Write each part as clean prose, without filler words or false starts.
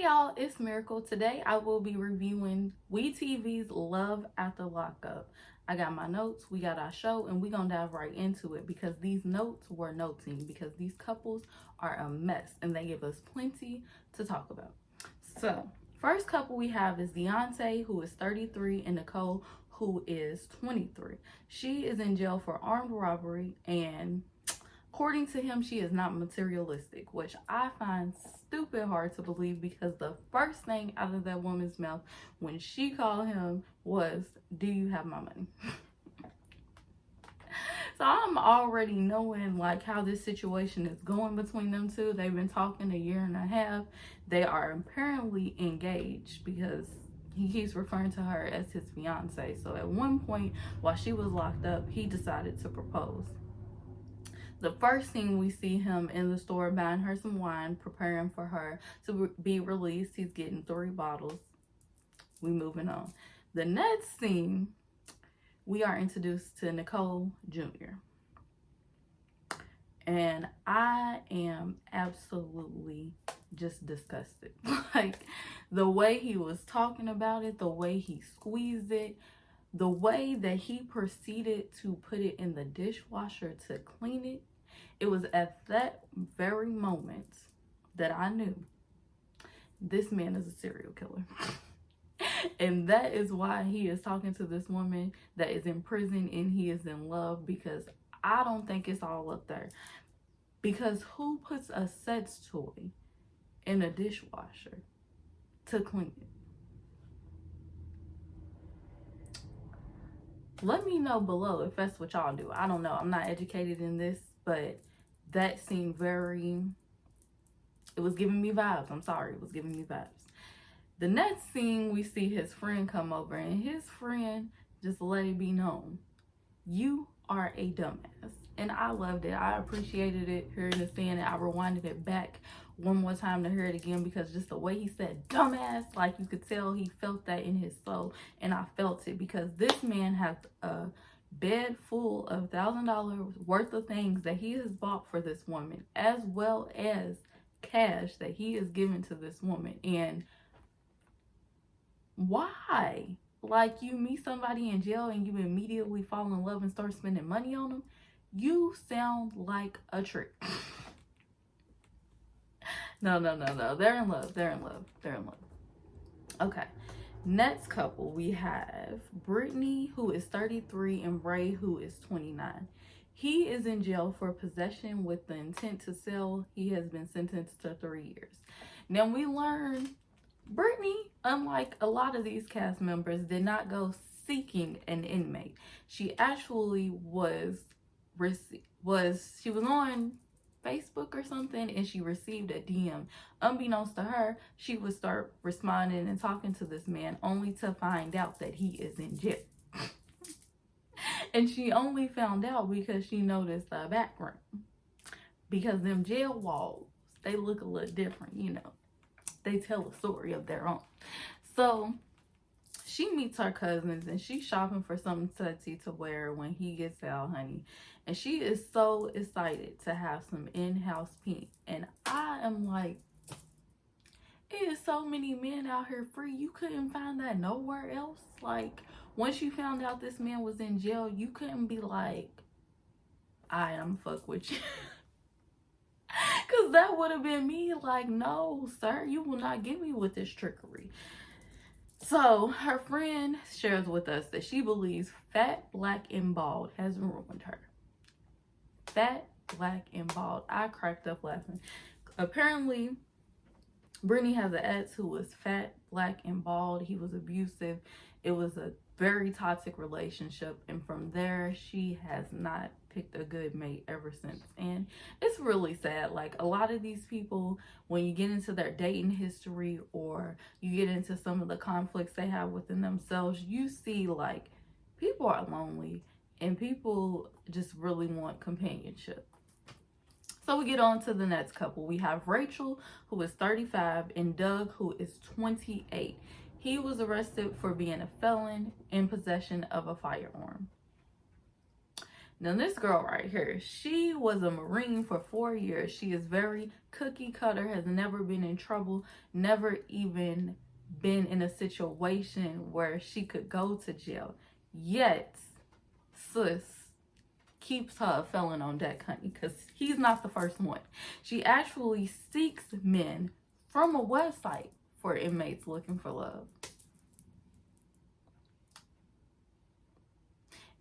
y'all, it's Miracle. Today I will be reviewing WeTV's Love After Lockup. I got my notes, we got our show, and we gonna dive right into it because these notes were noting because these couples are a mess and they give us plenty to talk about. So, first couple we have is Deontay, who is 33, and Nicole, who is 23. She is in jail for armed robbery, and according to him, she is not materialistic, which I find stupid hard to believe because the first thing out of that woman's mouth when she called him was, "Do you have my money?" So I'm already knowing like how this situation is going between them two. They've been talking a year and a half. They are apparently engaged because he keeps referring to her as his fiance. So at one point while she was locked up, he decided to propose. The first scene we see him in the store buying her some wine, preparing for her to be released. He's getting 3 bottles. We moving on. The next scene, we are introduced to Nicole Jr. And I am absolutely just disgusted. Like the way he was talking about it, the way he squeezed it, the way that he proceeded to put it in the dishwasher to clean it. It was at that very moment that I knew this man is a serial killer. And that is why he is talking to this woman that is in prison and he is in love, because I don't think it's all up there. Because who puts a sex toy in a dishwasher to clean it? Let me know below if that's what y'all do. I don't know. I'm not educated in this, but that seemed it was giving me vibes. I'm sorry, it was giving me vibes. The next scene, we see his friend come over, and his friend just let it be known, you are a dumbass. And I loved it. I appreciated it, hearing it, saying it. I rewinded it back one more time to hear it again because just the way he said dumbass, like you could tell he felt that in his soul. And I felt it because this man has a bed full of $1,000 worth of things that he has bought for this woman, as well as cash that he is giving to this woman. And why? Like, you meet somebody in jail and you immediately fall in love and start spending money on them? You sound like a trick. No. They're in love. Okay. Next couple, we have Brittany, who is 33, and Ray, who is 29. He is in jail for possession with the intent to sell. He has been sentenced to 3 years. Now we learn Brittany, unlike a lot of these cast members, did not go seeking an inmate. She actually was on Facebook or something, and she received a DM. Unbeknownst to her, she would start responding and talking to this man, only to find out that he is in jail. And she only found out because she noticed the background. Because them jail walls, they look a little different, you know. They tell a story of their own. So she meets her cousins and she's shopping for something touchy to wear when he gets out, honey. And she is so excited to have some in-house pink. And I am like, it is so many men out here free. You couldn't find that nowhere else. Like, once you found out this man was in jail, you couldn't be like, I'm fuck with you. Because that would have been me. Like, no, sir, you will not get me with this trickery. So her friend shares with us that she believes fat, black, and bald has ruined her. Fat, black, and bald. I cracked up laughing. Apparently, Brittany has an ex who was fat, black, and bald. He was abusive. It was a very toxic relationship. And from there, she has not picked a good mate ever since. And it's really sad. Like, a lot of these people, when you get into their dating history or you get into some of the conflicts they have within themselves, you see like people are lonely and people just really want companionship. So we get on to the next couple. We have Rachel, who is 35, and Doug, who is 28. He was arrested for being a felon in possession of a firearm. Now this girl right here, she was a Marine for 4 years. She is very cookie cutter, has never been in trouble, never even been in a situation where she could go to jail. Yet, sis keeps her a felon on deck, honey, because he's not the first one. She actually seeks men from a website for inmates looking for love.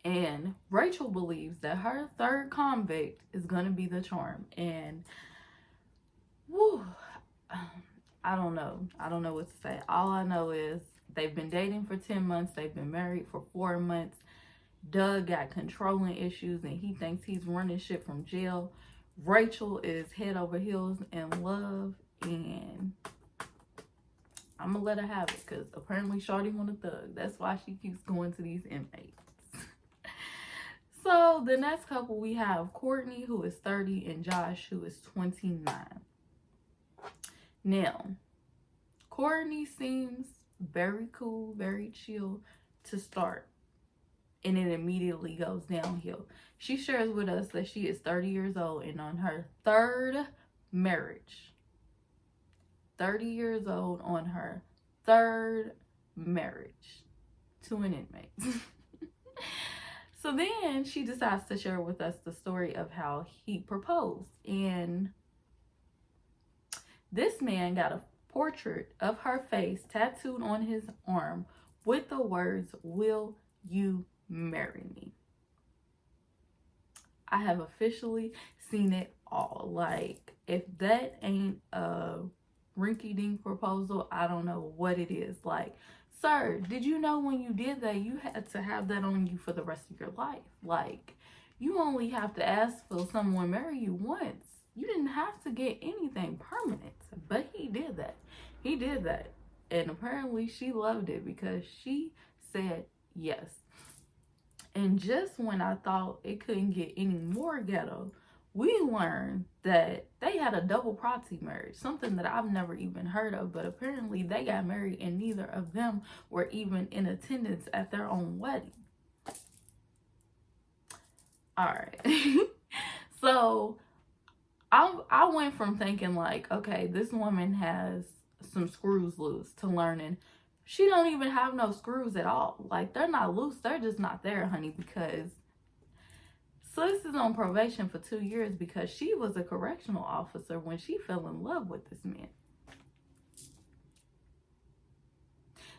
And Rachel believes that her third convict is going to be the charm. And, whew, I don't know. I don't know what to say. All I know is they've been dating for 10 months. They've been married for 4 months. Doug got controlling issues and he thinks he's running shit from jail. Rachel is head over heels in love, and I'm gonna let her have it because apparently Shawty want a thug. That's why she keeps going to these inmates. So the next couple, we have Courtney, who is 30, and Josh, who is 29. Now, Courtney seems very cool, very chill to start, and it immediately goes downhill. She shares with us that she is 30 years old and on her third marriage. 30 years old on her third marriage to an inmate. So then she decides to share with us the story of how he proposed. And this man got a portrait of her face tattooed on his arm with the words, "Will you marry me?" I have officially seen it all. Like, if that ain't a rinky-dink proposal, I don't know what it is. Like, sir, did you know when you did that, you had to have that on you for the rest of your life? Like, you only have to ask for someone to marry you once. You didn't have to get anything permanent. But he did that. He did that. And apparently she loved it because she said yes. And just when I thought it couldn't get any more ghetto, we learned that they had a double proxy marriage, something that I've never even heard of, but apparently they got married and neither of them were even in attendance at their own wedding. All right. So I went from thinking like, okay, this woman has some screws loose, to learning she don't even have no screws at all. Like, they're not loose, they're just not there, honey, because sis is on probation for 2 years because she was a correctional officer when she fell in love with this man.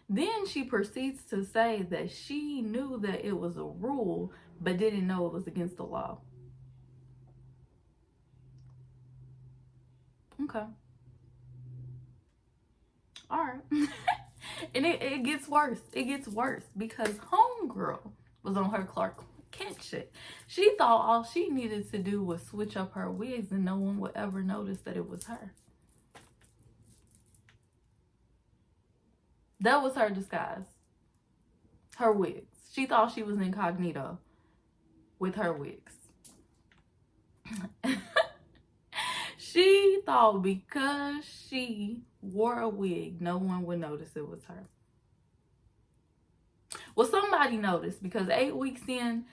Then she proceeds to say that she knew that it was a rule, but didn't know it was against the law. Okay. All right. And it gets worse. It gets worse because homegirl was on her Clark Kent shit. She thought all she needed to do was switch up her wigs and no one would ever notice that it was her. That was her disguise. Her wigs. She thought she was incognito with her wigs. She thought because she wore a wig, no one would notice it was her. Well, somebody noticed because 8 weeks in,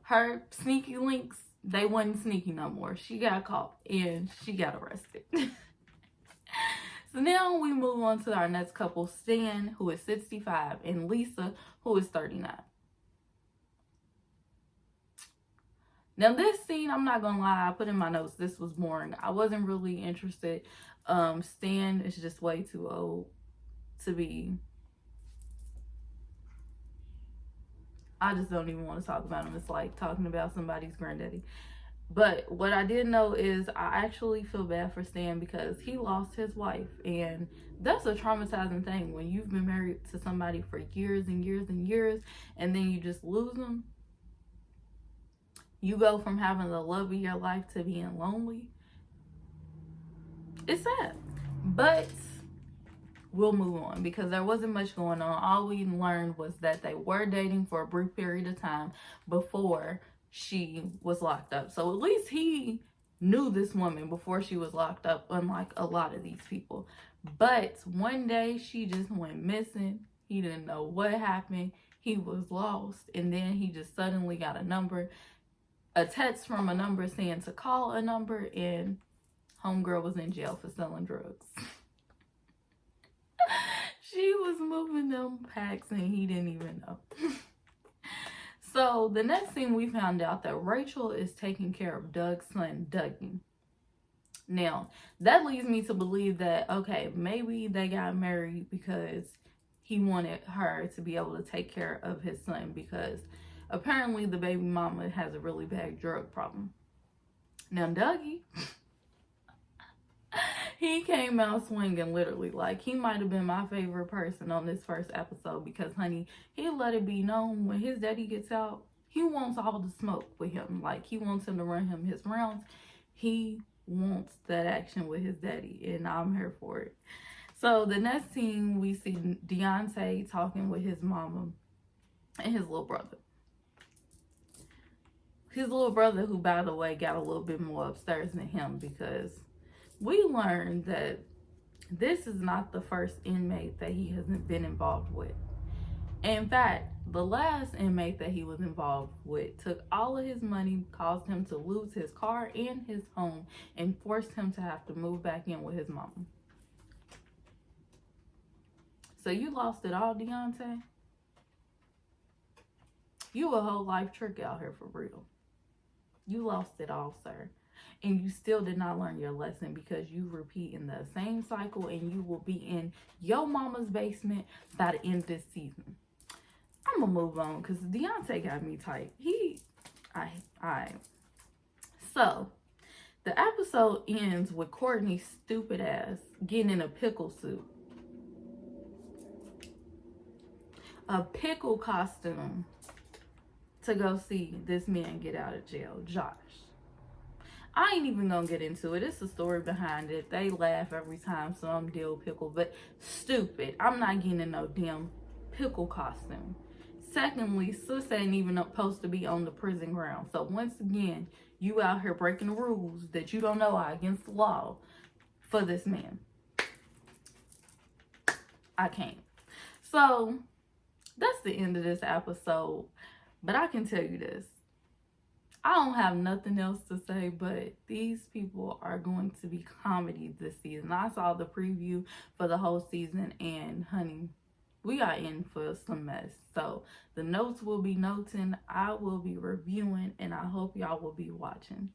her sneaky links, they wasn't sneaky no more. She got caught and she got arrested. So now we move on to our next couple, Stan, who is 65, and Lisa, who is 39. Now this scene, I'm not gonna lie, I put in my notes, this was boring. I wasn't really interested. Stan is just way too old to be. I just don't even want to talk about him. It's like talking about somebody's granddaddy. But what I did know is I actually feel bad for Stan because he lost his wife. And that's a traumatizing thing when you've been married to somebody for years and years and years and then you just lose them. You go from having the love of your life to being lonely. It's sad. But we'll move on because there wasn't much going on. All we learned was that they were dating for a brief period of time before she was locked up. So at least he knew this woman before she was locked up, unlike a lot of these people. But one day she just went missing. He didn't know what happened. He was lost. And then he just suddenly got a number. a text from a number saying to call a number, and homegirl was in jail for selling drugs. She was moving them packs and he didn't even know. So the next thing we found out that Rachel is taking care of Doug's son, Dougie. Now, that leads me to believe that, okay, maybe they got married because he wanted her to be able to take care of his son, because apparently the baby mama has a really bad drug problem. Now, Dougie, he came out swinging, literally. Like, he might have been my favorite person on this first episode because, honey, he let it be known when his daddy gets out, he wants all the smoke with him. Like, he wants him to run him his rounds. He wants that action with his daddy, and I'm here for it. So the next scene, we see Deontay talking with his mama and his little brother. His little brother, who, by the way, got a little bit more upstairs than him, because we learned that this is not the first inmate that he hasn't been involved with. In fact, the last inmate that he was involved with took all of his money, caused him to lose his car and his home, and forced him to have to move back in with his mama. So you lost it all, Deontay? You a whole life trick out here for real. You lost it all, sir. And you still did not learn your lesson, because you repeat in the same cycle, and you will be in your mama's basement by the end of this season. I'm gonna move on because Deontay got me tight. So the episode ends with Courtney's stupid ass getting in a pickle suit, a pickle costume, to go see this man get out of jail, Josh. I ain't even gonna get into it. It's the story behind it. They laugh every time some dill pickle, but stupid. I'm not getting in no damn pickle costume. Secondly, sis ain't even supposed to be on the prison ground. So once again, you out here breaking the rules that you don't know are against the law for this man. I can't. So that's the end of this episode. But I can tell you this. I don't have nothing else to say, but these people are going to be comedy this season. I saw the preview for the whole season, and honey, we are in for some mess. So the notes will be noting, I will be reviewing, and I hope y'all will be watching.